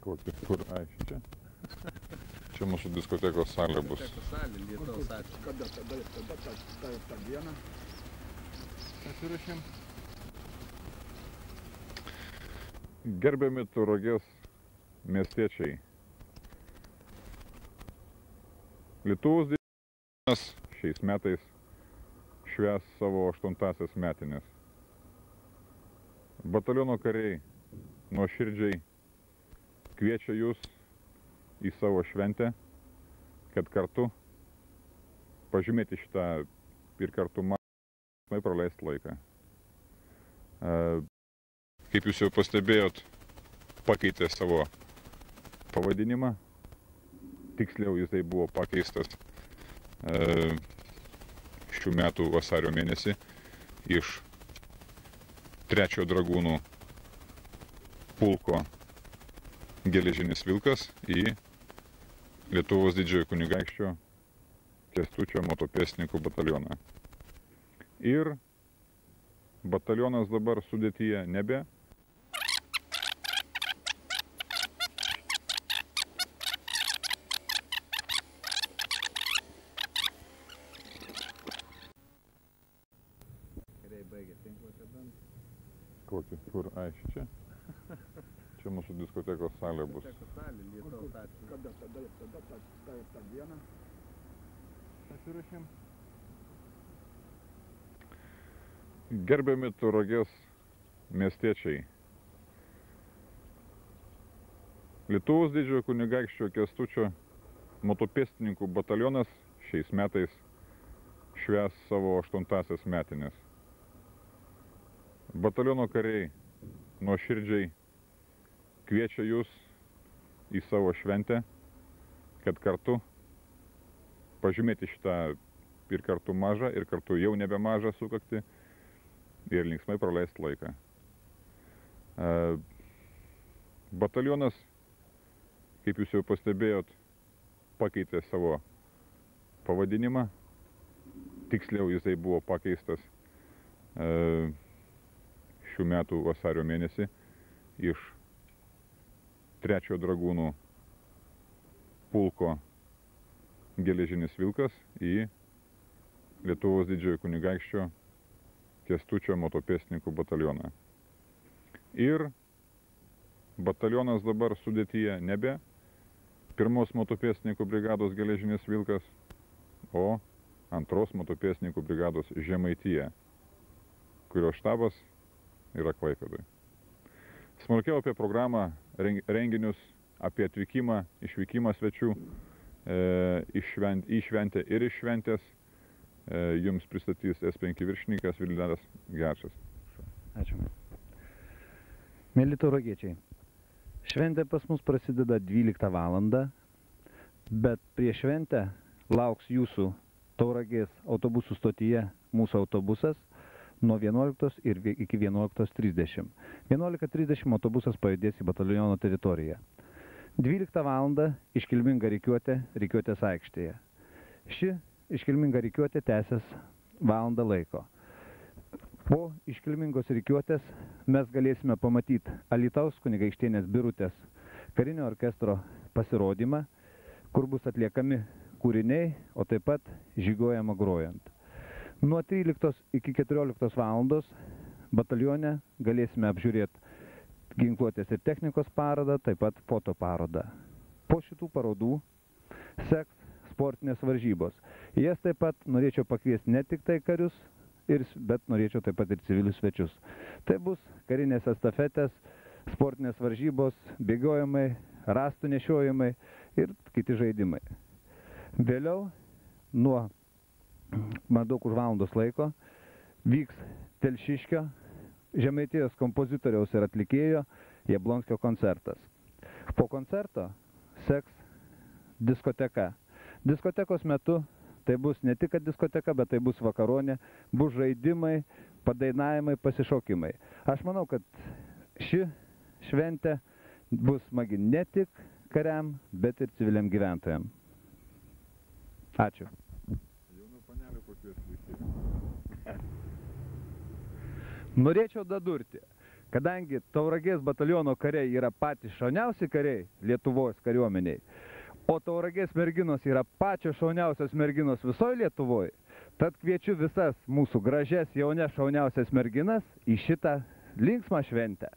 Kokį, kur, ai, čia? Čia mūsų diskotekos salė bus. Kada tą dieną? Pasirašėm. Gerbiami Tauragės miestiečiai. Lietuvos didžiulis šiais metais švęs savo 8-asias metines. Bataliono kariai nuoširdžiai kviečia jūs į savo šventę, kad kartu pažymėti šitą ir kartu praleisti laiką. Kaip jūs jau pastebėjot, pakeitė savo pavadinimą. Tiksliau jisai buvo pakeistas šių metų vasario mėnesį iš 3 dragūnų pulko Geležinis Vilkas į Lietuvos didžiojo kunigaikščio Kęstučio motopėstininkų batalioną. Ir batalionas dabar sudėtyje nebe Kokį, kur, ai, čia? Čia mūsų diskotekos salė bus. Kada tą dieną? Pasirašėm. Gerbiami Tauragės miestiečiai. Lietuvos didžiojo kunigaikščio Kęstučio motopėstininkų batalionas šiais metais švęs savo 8-asias metines. Bataliono kariai nuoširdžiai kviečia jūs į savo šventę, kad kartu pažymėti šitą ir kartu mažą, ir kartu jau nebe mažą sukaktį ir linksmai praleisti laiką. Batalionas, kaip jūs jau pastebėjot, pakeitė savo pavadinimą. Tiksliau jisai buvo pakeistas šių metų vasario mėnesį iš 3 dragūnų pulko Geležinis Vilkas į Lietuvos didžiojo kunigaikščio Kęstučio motopėstininkų batalioną. Ir batalionas dabar sudėtyje nebe 1 motopėstininkų brigados Geležinis Vilkas, o 2 motopėstininkų brigados Žemaitija, kurio štabas yra Klaipėdoj. Smulkiau apie programą, renginius, apie atvykimą, išvykimą svečių į šventę ir iš šventės jums pristatys S5 viršininkas Vildaras Gečas. Ačiū. Mėly tauragiečiai, šventė pas mus prasideda 12 valandą, bet prieš šventę lauks jūsų Tauragės autobusų stotyje mūsų autobusas nuo 11 ir iki 11:30. 11:30 autobusas pajudės į bataliono teritoriją. 12 valandą iškilminga rikiuotė rikiuotės aikštėje. Ši iškilminga rikiuotė tęsis valandą laiko. Po iškilmingos rikiuotės mes galėsime pamatyti Alytaus kunigaikštienės Birutės karinio orkestro pasirodymą, kur bus atliekami kūriniai, o taip pat žygiuojama grojant. Nuo 13 iki 14 valandos batalione galėsime apžiūrėti ginkluotės ir technikos parodą, taip pat fotoparodą. Po šitų parodų seks sportinės varžybos. Jas taip pat norėčiau pakviesti ne tik tai karius, bet norėčiau taip pat ir civilius svečius. Tai bus karinės estafetės, sportinės varžybos, bėgiojimai, rastų nešiojimai ir kiti žaidimai. Vėliau, nuo maždaug už valandos laiko, vyks Telšiškio, Žemaitijos kompozitoriaus ir atlikėjo Jablonskio koncertas. Po koncerto seks diskoteka. Diskotekos metu tai bus ne tik diskoteka, bet tai bus vakaronė, bus žaidimai, padainavimai, pasišokimai. Aš manau, kad ši šventė bus smagi ne tik kariam, bet ir civiliam gyventojam. Ačiū. Norėčiau dadurti, Kadangi Tauragės bataliono kariai yra patys šauniausi kariai Lietuvos kariuomeniai, o Tauragės merginos yra pačios šauniausios merginos visoje Lietuvoje, tad kviečiu visas mūsų gražias, jaunes, šauniausias merginas į šitą linksmą šventę.